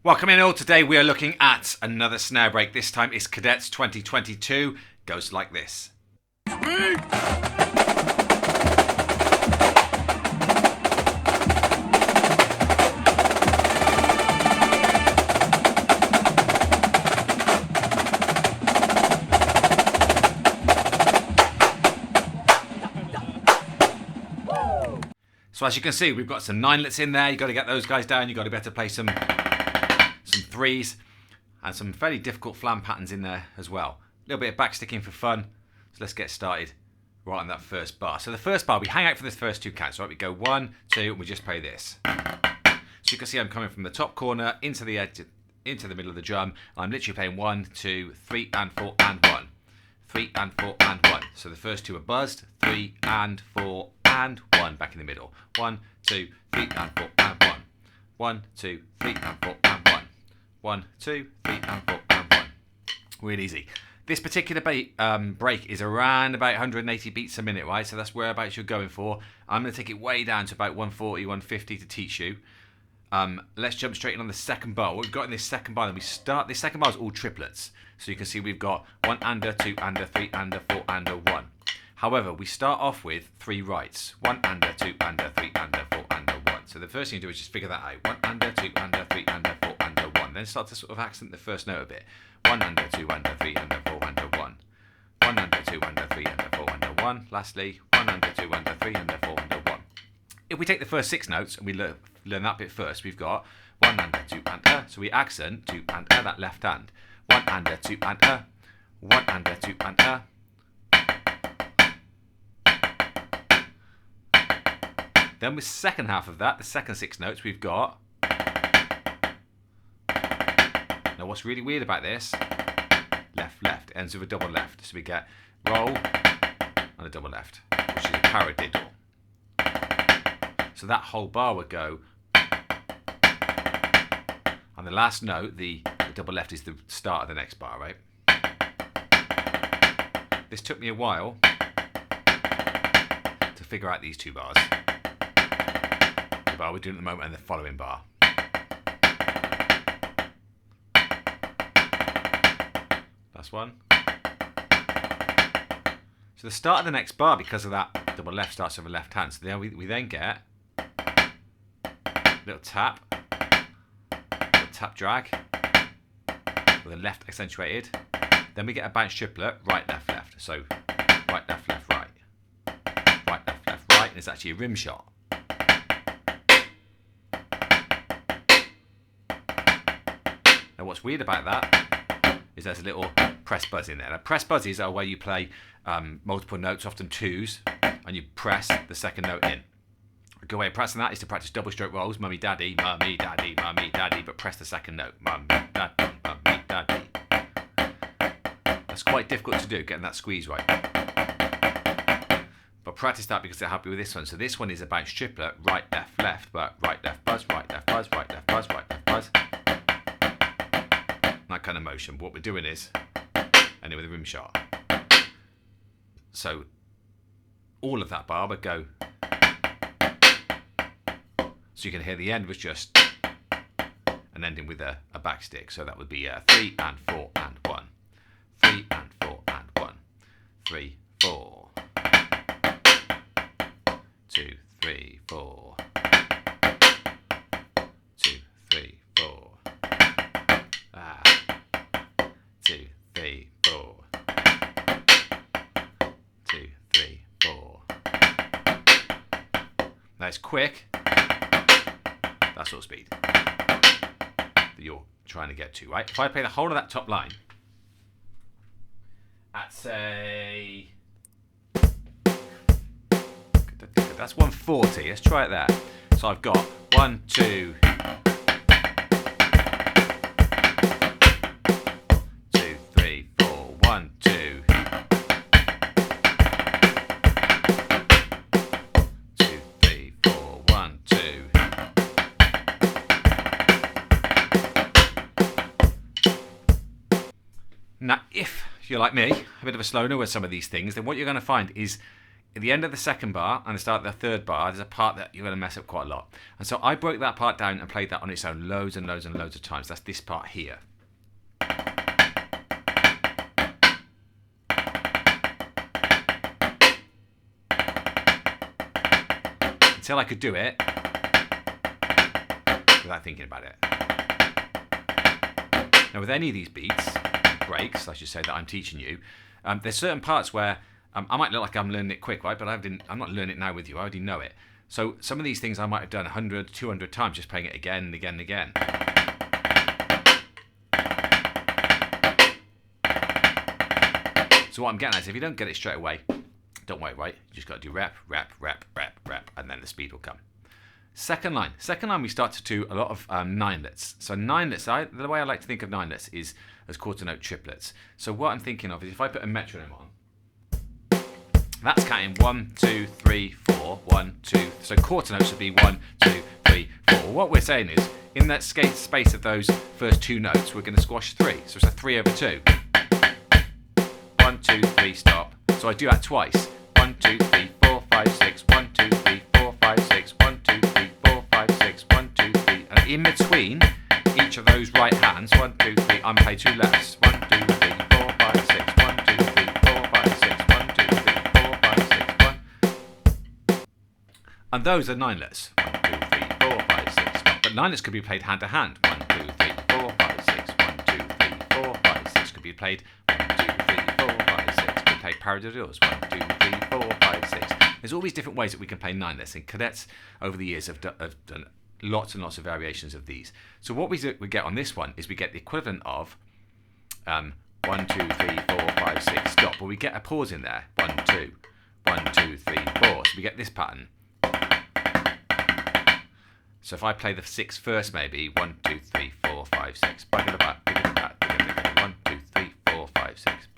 Welcome in all. Today we are looking at another snare break. This time it's Cadets 2022. Goes like this. So as you can see, we've got some ninelets in there. You've got to get those guys down. You've got to be able to play some threes and some fairly difficult flam patterns in there as well. A little bit of backsticking for fun. So let's get started right on that first bar. So the first bar, we hang out for the first two counts. Right, we go 1, 2, and we just play this. So you can see I'm coming from the top corner into the edge, into the middle of the drum. I'm literally playing 1, 2, 3, and 4, and 1. 3 and 4 and 1. So the first two are buzzed. 3 and 4 and 1 back in the middle. 1, 2, 3 and 4 and 1. 1, 2, 3 and 4 and 1. 1, 2, 3 and 4 and 1. Really easy. This particular break is around about 180 beats a minute, right? So that's whereabouts you're going for. I'm going to take it way down to about 140, 150 to teach you. Let's jump straight in on the second bar. What we've got in this second bar, then we start. This second bar is all triplets. So you can see we've got 1 and a, 2 and a, 3 and a, 4 and a, 1. However, we start off with 3 rights. 1 and a, 2 and a, 3 and a, 4 and a, 1. So the first thing you do is just figure that out. 1 and a, 2 and a, 3 and a, 4 and a, 1. Then start to sort of accent the first note a bit. 1 and a, 2 and a, 3 and a, 4 and a, 1. 1 and a, 2 and a, 3 and a, 4 and a, 1. Lastly, 1 and a, 2 and a, 3 and a, 4 and a, 1. If we take the first 6 notes and we learn that bit first, we've got 1 and a, 2 and a. So we accent 2 and a, that left hand. 1 and a, 2 and a. 1 and a, 2 and a. Then with the second half of that, the second 6 notes, we've got... Now what's really weird about this, left, left, ends with a double left. So we get roll and a double left, which is a paradiddle. So that whole bar would go... And the last note, the double left, is the start of the next bar, right? This took me a while to figure out these two bars. The bar we're doing at the moment and the following bar. Last one. So the start of the next bar, because of that double left, starts with a left hand. So then we then get a little tap drag with a left accentuated. Then we get a bounce triplet, right, left, left. So right, left, left, right. Right, left, left, right. And it's actually a rim shot. Now what's weird about that is there's a little press buzz in there. Now press buzzes are where you play multiple notes, often 2s, and you press the second note in. A good way of practicing that is to practice double stroke rolls, mummy, daddy, mummy, daddy, mummy, daddy, but press the second note, mummy, daddy, mummy, daddy. That's quite difficult to do, getting that squeeze right. But practice that because it'll help you with this one. So this one is a bounce triplet, right, left, left, but right, left, buzz, right, left, buzz, right, left, buzz, right, left, buzz. That kind of motion. But what we're doing is ending with a rim shot. So all of that bar would go. So you can hear the end was just an ending with a backstick. So that would be 3 and 4 and 1. 3 and 4 and 1. 3, 4. 2, 3, 4. 2, 3, 4. 2, 3, 4. 2, 3, 4. Now it's quick. That sort of speed that you're trying to get to, right? If I play the whole of that top line at, say, that's 140. Let's try it there. So I've got 1, 2, 2, 3, 4, 1, 2, 2, 3, 4, 1, 2. Now, if you're like me, a bit of a slow with some of these things, then what you're going to find is at the end of the second bar and the start of the third bar, there's a part that you're going to mess up quite a lot. And so I broke that part down and played that on its own loads and loads and loads of times. That's this part here. Until I could do it without thinking about it. Now with any of these beats, breaks, I should say, that I'm teaching you, there's certain parts where I might look like I'm learning it quick, right? But I'm not learning it now with you. I already know it. So some of these things I might have done 100, 200 times, just playing it again and again and again. So what I'm getting at is if you don't get it straight away, don't worry, right? You just got to do rep, rep, rep, rep, rep, and then the speed will come. Second line we start to do a lot of ninelets. So ninelets, the way I like to think of ninelets is as quarter note triplets. So what I'm thinking of is if I put a metronome on, that's counting 1, 2, 3, 4, 1, 2. So quarter notes would be 1, 2, 3, 4. What we're saying is in that space of those first two notes, we're going to squash 3. So it's a 3 over 2. 1, 2, 3, stop. So I do that twice. 1, 2, 3, 4, 5, 6. 1, 2, 3, 4, 5, 6. 1, 2, 3, 4, 5, 6. 1, 2, 3. And in between each of those right hands, 1, 2, 3, I'm play two lefts. 1, 2, 3, 4, 5, 6. 1, 2, 3, 4, 5, 6. 1, 2, 3, 4, 5, 6. 1. And those are ninelets. 1, 2, 3, 4, 5, 6. Stop. But ninelets could be played hand to hand. 1, 2, 3, 4, 5, 6. 1, 2, 3, 4, 5, 6. Could be played 1, 2, 3, 4, 5, 6. Could be played paradiddles. 1, 2, 3, 4, 5, 6. There's all these different ways that we can play ninelets, and cadets over the years have done lots and lots of variations of these. So what we get on this one is we get the equivalent of 1, 2, 3, 4, 5, 6, stop, but we get a pause in there. 1, 2, 1, 2, 3, 4. So we get this pattern. So if I play the 6 first, maybe 1, 2, 3, 4, 5, 6. 1, 2, 3, 4, 5, 6.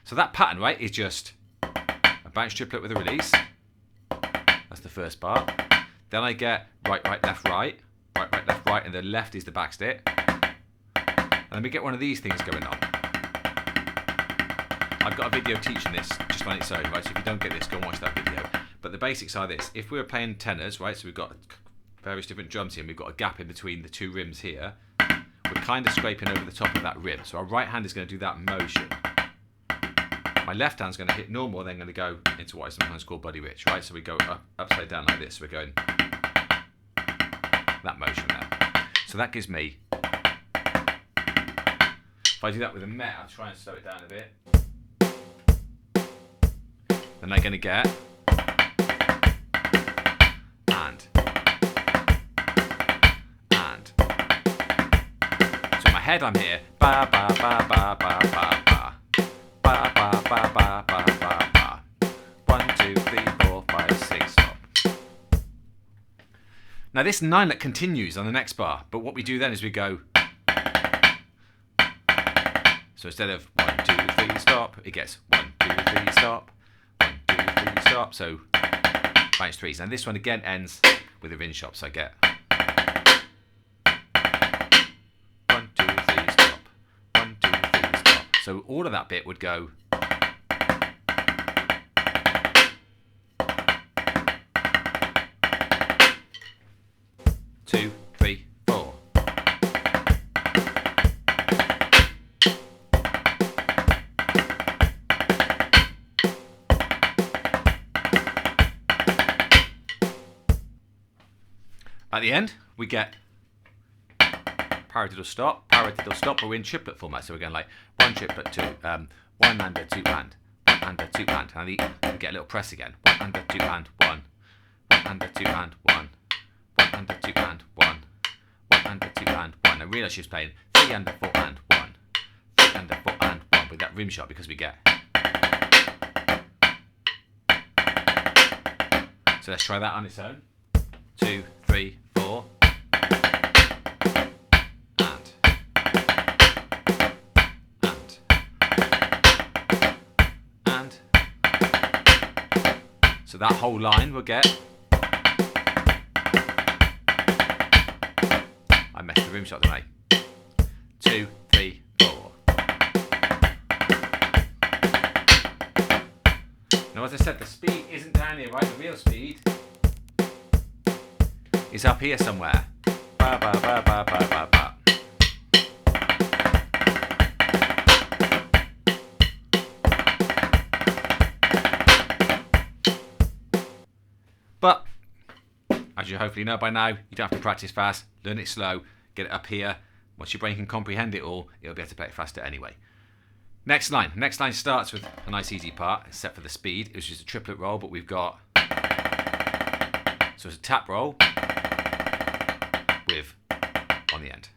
So that pattern, right, is just a bounce triplet with a release. That's the first part. Then I get right, right, left, right, right, right, left, right, and the left is the backstick. And then we get one of these things going on. I've got a video teaching this just on its own, right? So if you don't get this, go and watch that video. But the basics are this. If we were playing tenors, right, so we've got various different drums here, and we've got a gap in between the two rims here, we're kind of scraping over the top of that rim. So our right hand is going to do that motion. My left hand's going to hit normal, then going to go into what I sometimes call Buddy Rich, right? So we go upside down like this. We're going that motion there. So that gives me, if I do that with a Met, I'll try and slow it down a bit. Then I'm going to get and. So in my head I'm here, ba ba ba ba ba ba ba. Ba ba ba ba ba ba ba. 1, 2, 3, 4, 5, 6, stop. Now this ninelet continues on the next bar, but what we do then is we go. So instead of 1, 2, 3, stop, it gets 1, 2, 3, stop, 1, 2, 3, stop. So bounce threes, and this one again ends with a rin shop. So I get 1, 2, 3, stop, 1, 2, 3, stop. So all of that bit would go. Two, three, four. At the end, we get paradiddle stop, but we're in triplet format. So we're going like 1 triplet, 2, 1 and a 2 and, 1 and a 2 and. And we get a little press again. 1 and a 2 and, 1, 1 and a 2 and, 1. 1 and a 2 and 1, 1 and a 2 and 1. I realised she was playing 3 and a 4 and 1, 3 and a 4 and 1 with that rim shot because we get. So let's try that on its own. 2, 3, 4. And. So that whole line will get. I messed the rim shot, didn't I? 2, 3, 4. Now, as I said, the speed isn't down here, right? The real speed is up here somewhere. Ba, ba, ba, ba, ba, ba, ba. But, as you hopefully know by now, you don't have to practice fast, learn it slow, get it up here. Once your brain can comprehend it all, it'll be able to play it faster anyway. Next line. Next line starts with a nice easy part, except for the speed. It was just a triplet roll, but we've got... So it's a tap roll with on the end.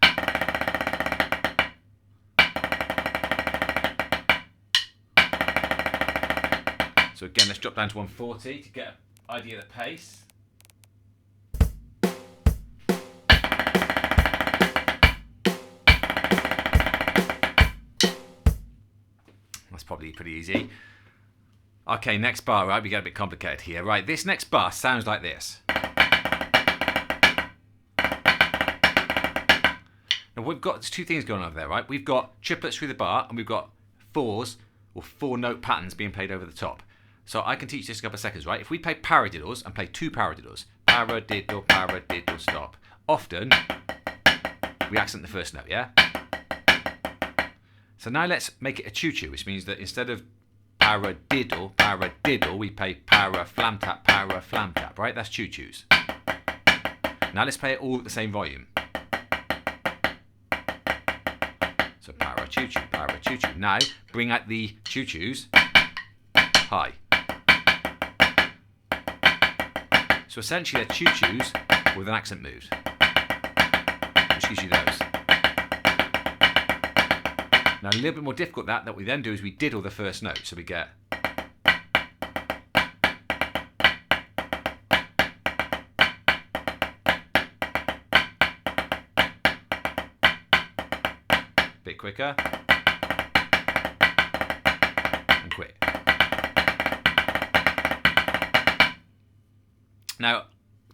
So again, let's drop down to 140 to get an idea of the pace. That's probably pretty easy. Okay, next bar, right? We get a bit complicated here. Right, this next bar sounds like this. Now we've got two things going on over there, right? We've got triplets through the bar and we've got fours or 4-note patterns being played over the top. So I can teach this in a couple of seconds, right? If we play paradiddles and play 2 paradiddles, paradiddle, paradiddle, stop. Often, we accent the first note, yeah? So now let's make it a choo-choo, which means that instead of paradiddle, paradiddle, we play para-flam tap, right? That's choo-choos. Now let's play it all at the same volume. So para-choo-choo, para-choo-choo. Now, bring out the choo-choos high. So essentially they're choo-choos with an accent moved, which gives you those. Now a little bit more difficult that we then do is we diddle the first note, so we get a bit quicker and quick. Now,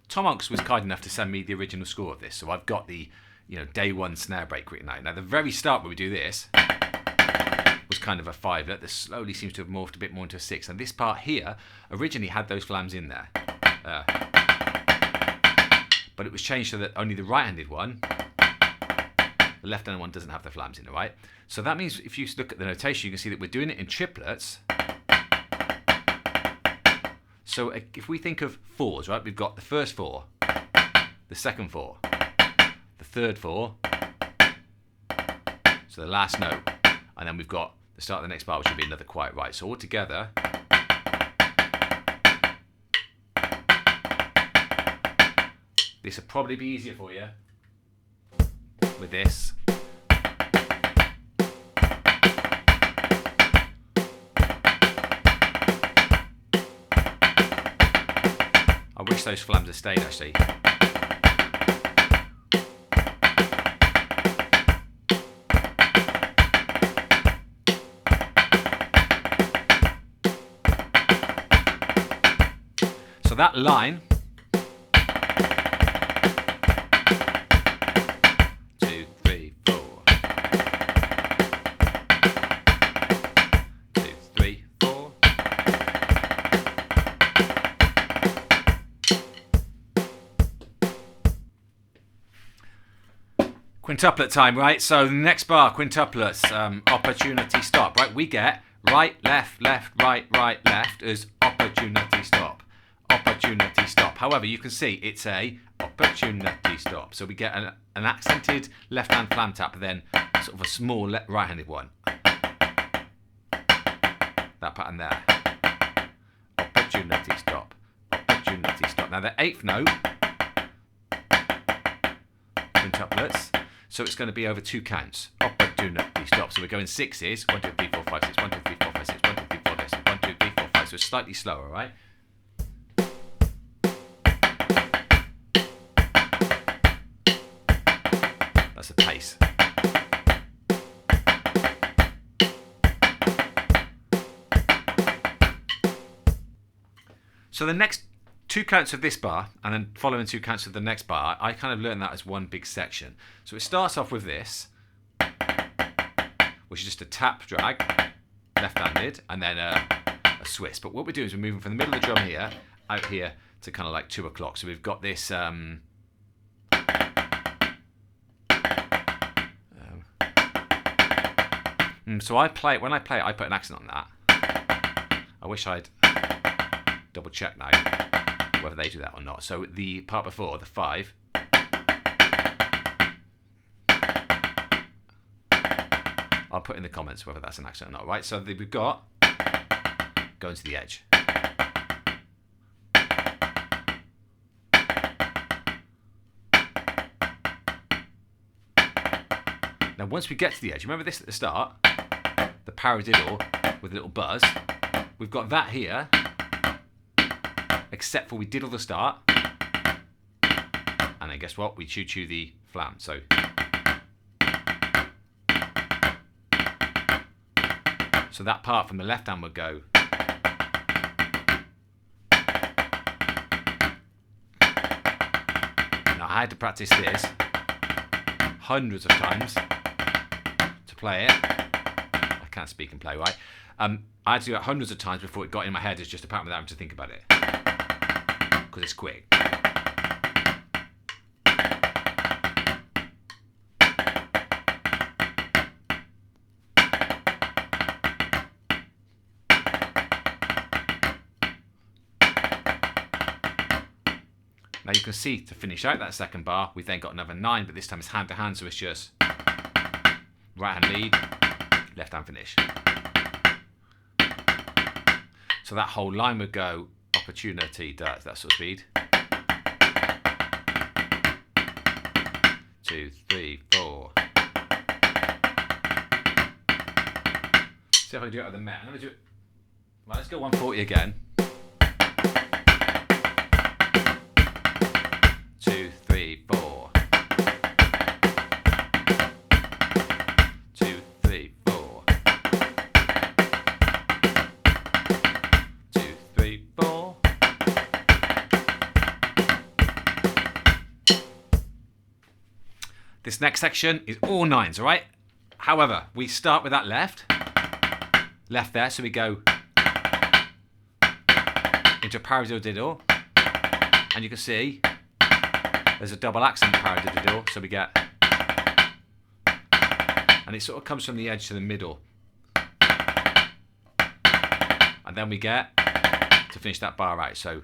Thom Aungst was kind enough to send me the original score of this, so I've got the, day 1 snare break written out. Now, the very start when we do this was kind of a 5-let. This slowly seems to have morphed a bit more into a 6. And this part here originally had those flams in there, but it was changed so that only the right-handed one, the left-handed one, doesn't have the flams in it, right? So that means if you look at the notation, you can see that we're doing it in triplets. So if we think of 4s, right, we've got the first 4, the second 4, the third 4, so the last note, and then we've got the start of the next bar, which would be another quiet right. So all together, this will probably be easier for you with this. I wish those flams had stayed actually. So that line, 2, 3, 4, 2, 3, 4. Quintuplet time, right? So the next bar, quintuplets, opportunity stop, right? We get right, left, left, right, right, left as opportunity stop. Opportunity stop. However, you can see it's a opportunity stop. So we get an accented left-hand flam tap, then sort of a small right-handed one. That pattern there. Opportunity stop. Opportunity stop. Now the 8th note, quintuplets. So it's going to be over 2 counts. Opportunity stop. So we're going 6s. 1, 2, 3, 4, 5, 6. 1, 2, 3, 4, 5, 6. 1, 2, 3, 4, 6. 1, 2, 3, 4, 5. So it's slightly slower, right? That's a pace. So the next 2 counts of this bar and then following 2 counts of the next bar, I kind of learned that as one big section. So it starts off with this, which is just a tap drag, left-handed, and then a a Swiss. But what we're doing is we're moving from the middle of the drum here, out here to kind of like 2 o'clock. So we've got this. So I play, when I play it, I put an accent on that. I wish I'd double check now whether they do that or not. So the part before, the 5, I'll put in the comments whether that's an accent or not, right? So we've got going to the edge. Now once we get to the edge, remember this at the start, the paradiddle with a little buzz, we've got that here, except for we diddle the start, and then guess what? We chew the flam. So that part from the left hand would go. Now I had to practice this hundreds of times to play it. I can't speak and play, right? I had to do it hundreds of times before it got in my head. It's just a pattern without having to think about it, because it's quick. Now you can see, to finish out that second bar, we've then got another 9, but this time it's hand to hand, so it's just right hand lead, left hand finish. So that whole line would go opportunity, that sort of speed. 2, 3, 4. See if I can do it with the Met. I'm going to do it. Right, let's go 140 again. 2, 3, 4. 2, 3, 4. 2, 3, 4. This next section is all 9s, all right? However, we start with that left there, so we go into a paradiddle, and you can see there's a double accent paradiddle, so we get, and it sort of comes from the edge to the middle, and then we get to finish that bar out. So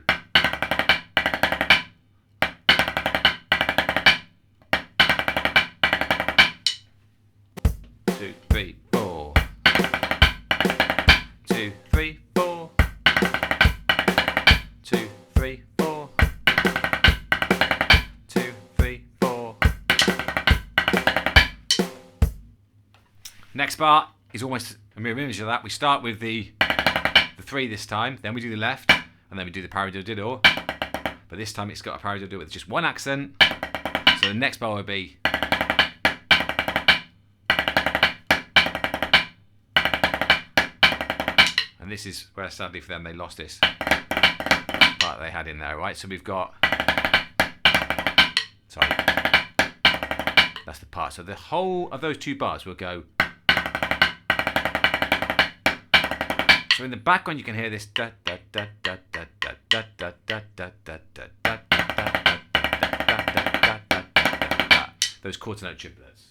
two, three, 4. 2, 3, 4. 2, 3, 4. 2, 3, 4. Next bar is almost a mirror image of that. We start with the 3 this time, then we do the left, and then we do the paradiddle. But this time it's got a paradiddle with just one accent. So the next bar will be and this is where sadly for them they lost this part they had in there, right? So we've got, sorry, that's the part. So the whole of those 2 bars will go. So in the background you can hear this da da da da da da da da da da da da da da, those quarter note triplets.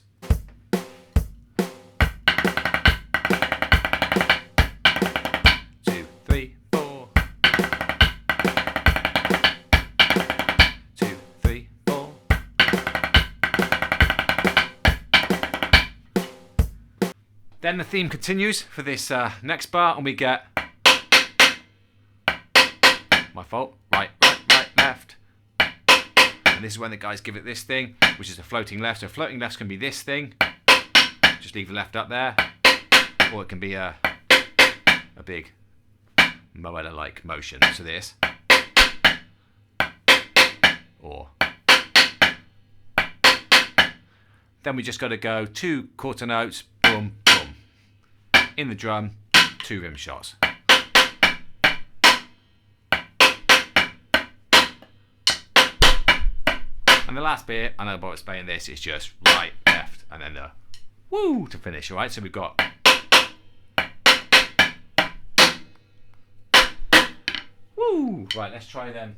Then the theme continues for this next bar, and we get, my fault, right, left. And this is when the guys give it this thing, which is a floating left. So floating lefts can be this thing, just leave the left up there, or it can be a big Moella-like motion. So this, or then we just got to go 2 quarter notes, boom, boom, in the drum, 2 rim shots. And the last bit, I know about explaining this, it's just right, left, and then the woo to finish, alright? So we've got Woo! Right, let's try then.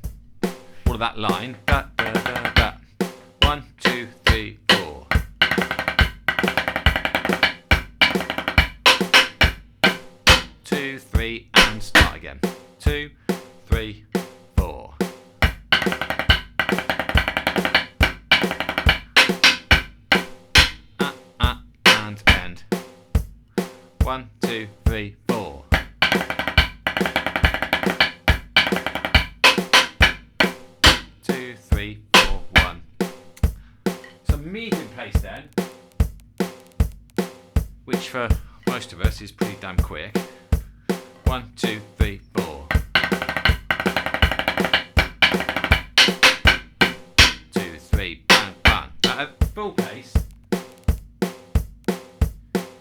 All of that line. Da, da, da, da. 1, 2, 3, 4. Two, three, and start again. 2, 3, 4. And end. 1, 2, 3, 4. 2, 3, 4, 1. Some medium pace then, which for most of us is pretty damn quick. 1, 2, 3, 4. 2, 3, bang, bang. Now at full pace,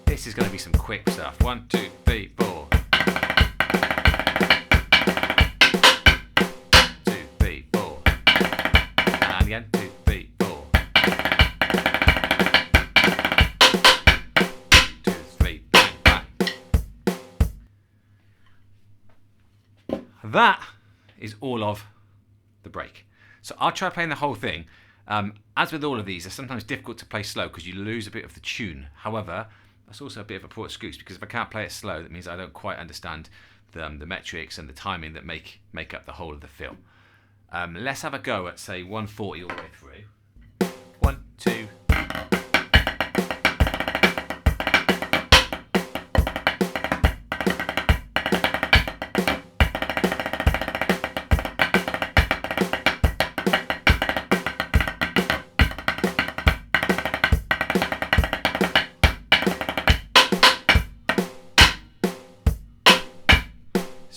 this is going to be some quick stuff. 1, 2, 3, 4. 2, 3, 4. And again, 2, 3, 4. 2, 3, bang, bang. That is all of the break. So I'll try playing the whole thing. As with all of these, they're sometimes difficult to play slow because you lose a bit of the tune. However, that's also a bit of a poor excuse, because if I can't play it slow, that means I don't quite understand the metrics and the timing that make up the whole of the fill. Let's have a go at, say, 140 all the way through. 1, 2.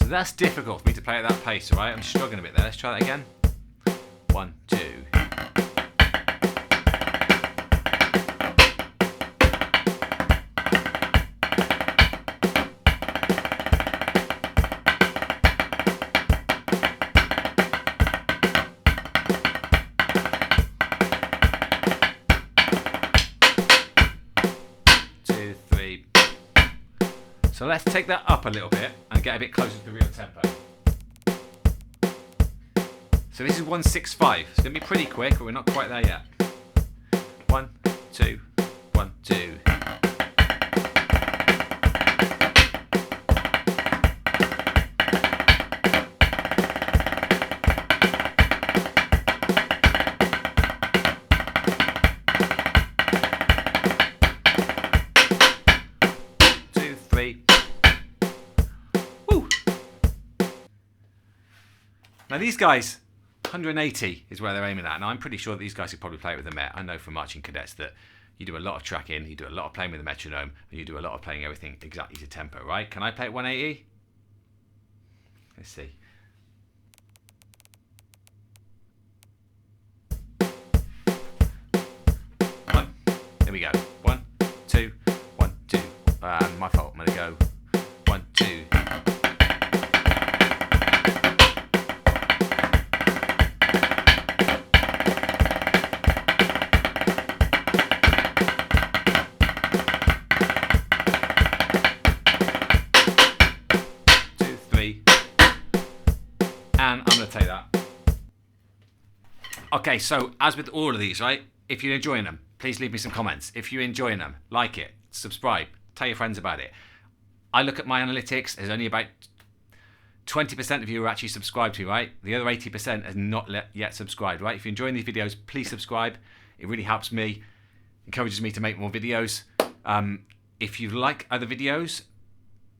That's difficult for me to play at that pace, alright? I'm struggling a bit there. Let's try that again. 1, 2. 2, 3. So let's take that up a little bit and get a bit closer to the real tempo. So this is 165. It's going to be pretty quick, but we're not quite there yet. 1, 2, 1, 2. 2, 3. Woo! Now these guys, 180 is where they're aiming at. Now I'm pretty sure that these guys could probably play it with the Met. I know from marching cadets that you do a lot of tracking, you do a lot of playing with the metronome, and you do a lot of playing everything exactly to tempo, right? Can I play at 180? Let's see. Here we go. 1, 2, 1, 2. My fault. I'm going to go 1, 2. 2, 3. And I'm going to take that. Okay, so as with all of these, right? If you're enjoying them, please leave me some comments. If you're enjoying them, like it, subscribe, tell your friends about it. I look at my analytics, there's only about 20% of you are actually subscribed to me, right? The other 80% is not yet subscribed, right? If you're enjoying these videos, please subscribe. It really helps me, encourages me to make more videos. If you like other videos,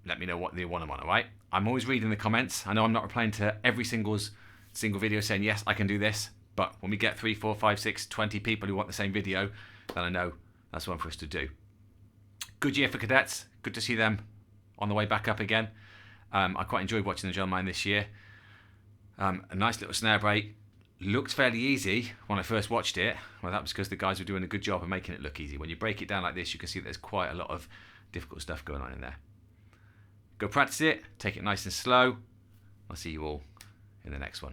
let me know what you want them on, all right? I'm always reading the comments. I know I'm not replying to every single video saying, yes, I can do this. But when we get 3, 4, 5, 6, 20 people who want the same video, then I know that's one for us to do. Good year for cadets. Good to see them on the way back up again. I quite enjoyed watching the drum line this year. A nice little snare break. Looked fairly easy when I first watched it. Well, that was because the guys were doing a good job of making it look easy. When you break it down like this, you can see there's quite a lot of difficult stuff going on in there. Go practice it. Take it nice and slow. I'll see you all in the next one.